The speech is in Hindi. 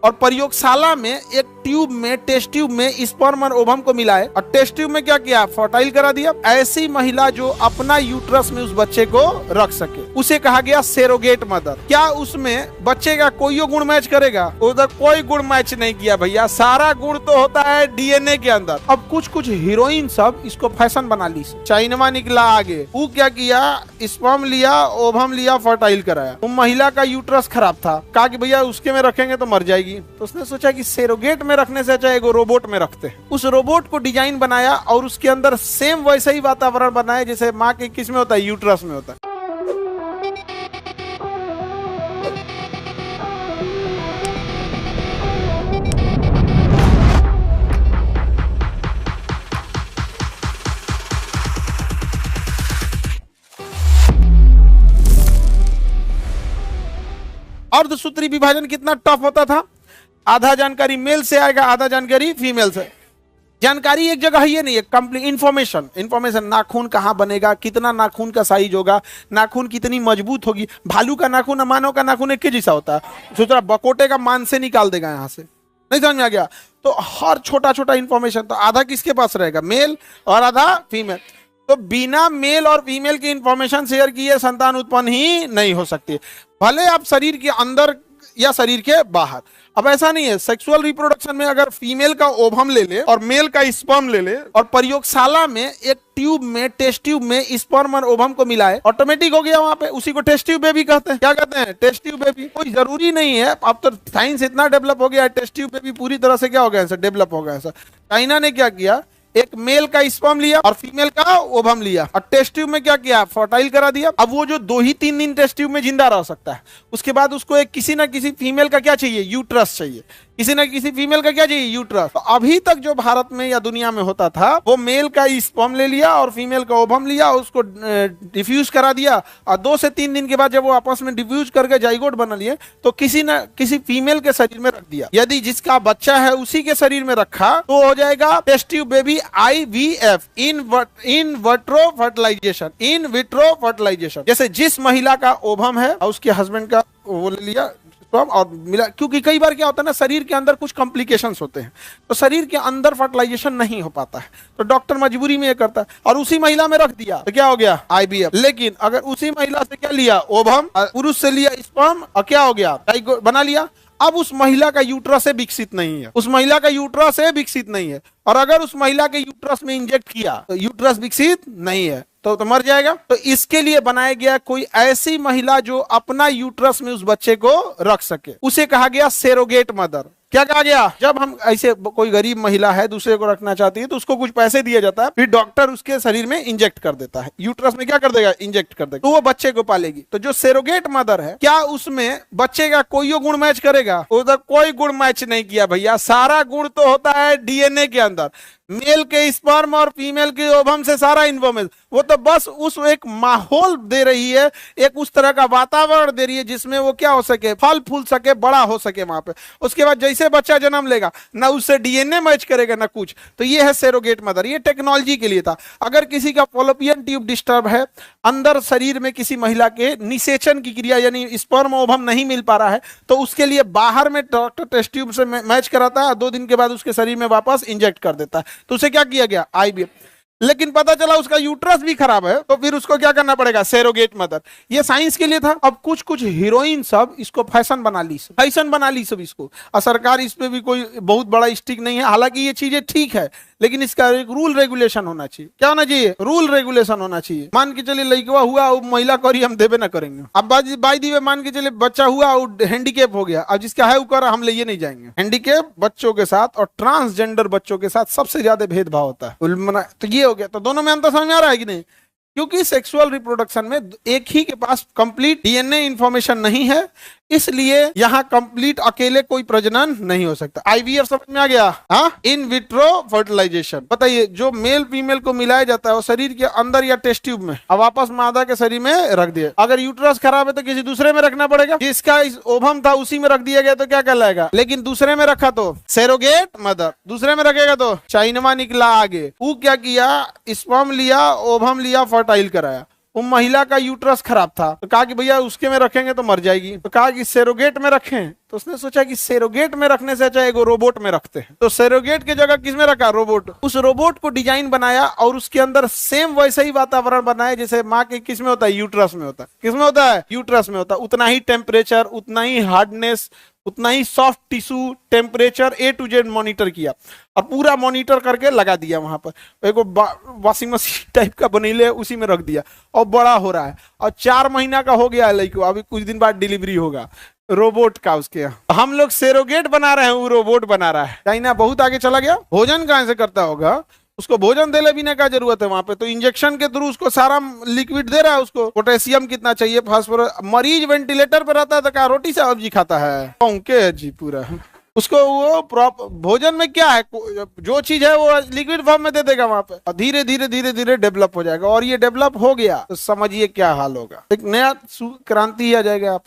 और प्रयोगशाला में एक ट्यूब में, टेस्ट ट्यूब में स्पर्म और ओवम को मिलाए और टेस्ट ट्यूब में क्या किया, फर्टाइल करा दिया। ऐसी महिला जो अपना यूट्रस में उस बच्चे को रख सके उसे कहा गया सेरोगेट मदर। क्या उसमें बच्चे का कोई गुण मैच करेगा? उधर कोई गुण मैच नहीं किया भैया, सारा गुण तो होता है डीएनए के अंदर। अब कुछ कुछ हीरोइन सब इसको फैशन बना ली, चाइना निकला आगे। वो क्या किया, स्पर्म लिया, ओवम लिया, फर्टाइल कराया। तो महिला का यूट्रस खराब था, कहा कि भैया उसके में रखेंगे तो मर जाएगी। तो उसने सोचा कि सेरोगेट में रखने से अच्छा एगो रोबोट में रखते हैं। उस रोबोट को डिजाइन बनाया और उसके अंदर सेम वैसा ही वातावरण बनाया जैसे माँ के किस में होता है, यूट्रस में होता है। अर्धसूत्री विभाजन कितना टफ होता था, आधा जानकारी मेल से आएगा, आधा जानकारी फीमेल से। जानकारी एक जगह ही नहीं है, कंप्लीट इंफॉर्मेशन नाखून कहाँ बनेगा, कितना नाखून का साइज होगा, नाखून कितनी मजबूत होगी। भालू का नाखून मानव का नाखून एक के जैसा होता है, सोच रहा बकोटे का मान से निकाल देगा यहाँ से, नहीं समझ में आ गया। तो हर छोटा छोटा इंफॉर्मेशन तो आधा किसके पास रहेगा, मेल, और आधा फीमेल। तो बिना मेल और फीमेल की इंफॉर्मेशन शेयर किए संतान उत्पन्न ही नहीं हो सकती, भले आप शरीर के अंदर या शरीर के बाहर। अब ऐसा नहीं है, सेक्सुअल रिप्रोडक्शन में अगर फीमेल का ओवम ले ले और मेल का स्पर्म ले ले और प्रयोगशाला में एक ट्यूब में, टेस्ट ट्यूब में स्पर्म और ओवम को मिलाए, ऑटोमेटिक हो गया वहां पे। उसी को टेस्ट ट्यूब बेबी कहते हैं। क्या कहते हैं, टेस्ट ट्यूब बेबी। कोई जरूरी नहीं है, अब तो साइंस इतना डेवलप हो गया है, टेस्ट ट्यूब बेबी पूरी तरह से क्या हो गया, डेवलप हो गया। चाइना ने क्या किया, एक मेल का स्पर्म लिया और फीमेल का ओवम लिया और टेस्ट ट्यूब में क्या किया, फर्टाइल करा दिया। अब वो जो 2 ही 3 दिन टेस्ट ट्यूब में जिंदा रह सकता है, उसके बाद उसको एक किसी ना किसी फीमेल का क्या चाहिए, यूट्रस चाहिए, किसी ना किसी फीमेल का क्या चाहिए, यूट्रस। तो अभी तक जो भारत में या दुनिया में होता था, वो मेल का स्पर्म ले लिया और फीमेल का ओवम लिया, उसको डिफ्यूज करा दिया और 2 से 3 दिन के बाद जब वो आपस में डिफ्यूज करके जाइगोट बना लिए तो किसी न किसी फीमेल के शरीर में रख दिया। यदि जिसका बच्चा है उसी के शरीर में रखा तो हो जाएगा test tube baby, IVF, in vitro fertilisation. जैसे जिस महिला का ओवम है और उसके हस्बैंड का वो ले लिया और मिला, क्योंकि कई बार क्या होता है ना, शरीर के अंदर कुछ कॉम्प्लिकेशंस होते हैं तो शरीर के अंदर फर्टिलाइजेशन नहीं हो पाता है, तो डॉक्टर मजबूरी में ये करता है और उसी महिला में रख दिया तो क्या हो गया, IVF। लेकिन अगर उसी महिला से क्या लिया, ओवम, पुरुष से लिया स्पर्म और क्या हो गया, बना लिया। अब उस महिला का यूट्रस से विकसित नहीं है, उस महिला का यूट्रस से विकसित नहीं है, और अगर उस महिला के यूट्रस में इंजेक्ट किया तो यूट्रस विकसित नहीं है तो मर जाएगा। तो इसके लिए बनाया गया कोई ऐसी महिला जो अपना यूट्रस में उस बच्चे को रख सके, उसे कहा गया सेरोगेट मदर। क्या कहा गया, जब हम ऐसे कोई गरीब महिला है दूसरे को रखना चाहती है तो उसको कुछ पैसे दिया जाता है, फिर डॉक्टर उसके शरीर में इंजेक्ट कर देता है, यूट्रस में क्या कर देगा, इंजेक्ट कर देगा, तो वो बच्चे को पालेगी। तो जो सेरोगेट मदर है, क्या उसमें बच्चे का कोई गुण मैच करेगा? उधर कोई गुण मैच नहीं किया भैया, सारा गुण तो होता है डीएनए के अंदर। मेल के स्पर्म और फीमेल के ओवम से सारा इन्फॉर्मेशन, वो तो बस उस एक माहौल दे रही है, एक उस तरह का वातावरण दे रही है जिसमें वो क्या हो सके, फल फूल सके, बड़ा हो सके वहां पे। उसके बाद जैसे बच्चा जन्म लेगा ना उससे डीएनए मैच करेगा ना कुछ, तो ये है सेरोगेट मदर। ये टेक्नोलॉजी के लिए था। अगर किसी का फॉलोपियन ट्यूब डिस्टर्ब है, अंदर शरीर में किसी महिला के निषेचन की क्रिया यानी स्पर्म ओवम नहीं मिल पा रहा है, तो उसके लिए बाहर में डॉक्टर टेस्ट ट्यूब से मैच कराता है, 2 दिन के बाद उसके शरीर में वापस इंजेक्ट कर देता है, तो उसे क्या किया गया, IVF। लेकिन पता चला उसका यूट्रस भी खराब है, तो फिर उसको क्या करना पड़ेगा, सेरोगेट मदर। ये साइंस के लिए था। अब कुछ कुछ हीरोइन सब इसको फैशन बना ली सब इसको, और सरकार इस पे भी कोई बहुत बड़ा स्टिक नहीं है। हालांकि ये चीजें ठीक है, लेकिन इसका एक रूल रेगुलेशन होना चाहिए। क्या होना चाहिए, रूल रेगुलेशन होना चाहिए। मान के चलिए लड़का हुआ, महिला करी, हम देवे ना करेंगे। अब बाई दी मान के चलिए बच्चा हुआ, हैंडीकेप हो गया, अब जिसका है वो कर, हम ले नहीं जाएंगे। हैंडीकेप बच्चों के साथ और ट्रांसजेंडर बच्चों के साथ सबसे ज्यादा भेदभाव होता है, तो ये हो गया। तो दोनों में अंतर समझ में आ रहा है कि नहीं? क्योंकि सेक्सुअल रिप्रोडक्शन में एक ही के पास कंप्लीट डीएनए इंफॉर्मेशन नहीं है, इसलिए यहाँ कंप्लीट अकेले कोई प्रजनन नहीं हो सकता। IVF समझ में आ गया? हाँ, इन विट्रो फर्टिलाइजेशन। बताइए, जो मेल फीमेल को मिलाया जाता है वो शरीर के अंदर या टेस्ट ट्यूब में, अब वापस मादा के शरीर में रख दिया। अगर यूट्रस खराब है तो किसी दूसरे में रखना पड़ेगा, जिसका ओवम था उसी में रख दिया गया तो क्या कहलाएगा। लेकिन दूसरे में रखा तो सेरोगेट मदर, दूसरे में रखेगा तो चाइना निकला आगे। वो क्या किया, स्पर्म लिया, ओवम लिया, फर्टाइल कराया। वो महिला का यूट्रस खराब था, तो कहा कि भैया उसके में रखेंगे तो मर जाएगी, तो कहा कि सेरोगेट में रखें। तो उसने सोचा कि सेरोगेट में रखने से अच्छा एगो रोबोट में रखते हैं। तो सेरोगेट की जगह किस में रखा? रोबोट। उस रोबोट को डिजाइन बनाया और उसके अंदर सेम वैसा ही वातावरण बनाया जैसे माँ के किस में होता है? यूट्रस में होता है। किस में होता है? यूट्रस में होता है। उतना ही टेम्परेचर, उतना ही हार्डनेस, उतना ही soft tissue, temperature A to Z monitor किया और पूरा मॉनिटर करके लगा दिया वहां पर। एक वॉशिंग मशीन टाइप का बनीले उसी में रख दिया और बड़ा हो रहा है और 4 महीना का हो गया है लड़को, अभी कुछ दिन बाद डिलीवरी होगा रोबोट का उसके यहाँ। हम लोग सेरोगेट बना रहे हैं, वो रोबोट बना रहा है। चाइना बहुत आगे चला गया। भोजन कहां से करता होगा? उसको भोजन देने भी का जरूरत है वहां पे, तो इंजेक्शन के थ्रू उसको सारा लिक्विड दे रहा है। उसको पोटेशियम कितना चाहिए, फास्फोरस। मरीज वेंटिलेटर पे रहता है तो क्या रोटी सब्जी खाता है? के जी पूरा उसको वो भोजन में क्या है, जो चीज है वो लिक्विड फॉर्म में दे देगा वहां पे, और धीरे धीरे धीरे धीरे डेवलप हो जाएगा। और ये डेवलप हो गया तो समझिए क्या हाल होगा, एक नया क्रांति आ जाएगा यहाँ पे।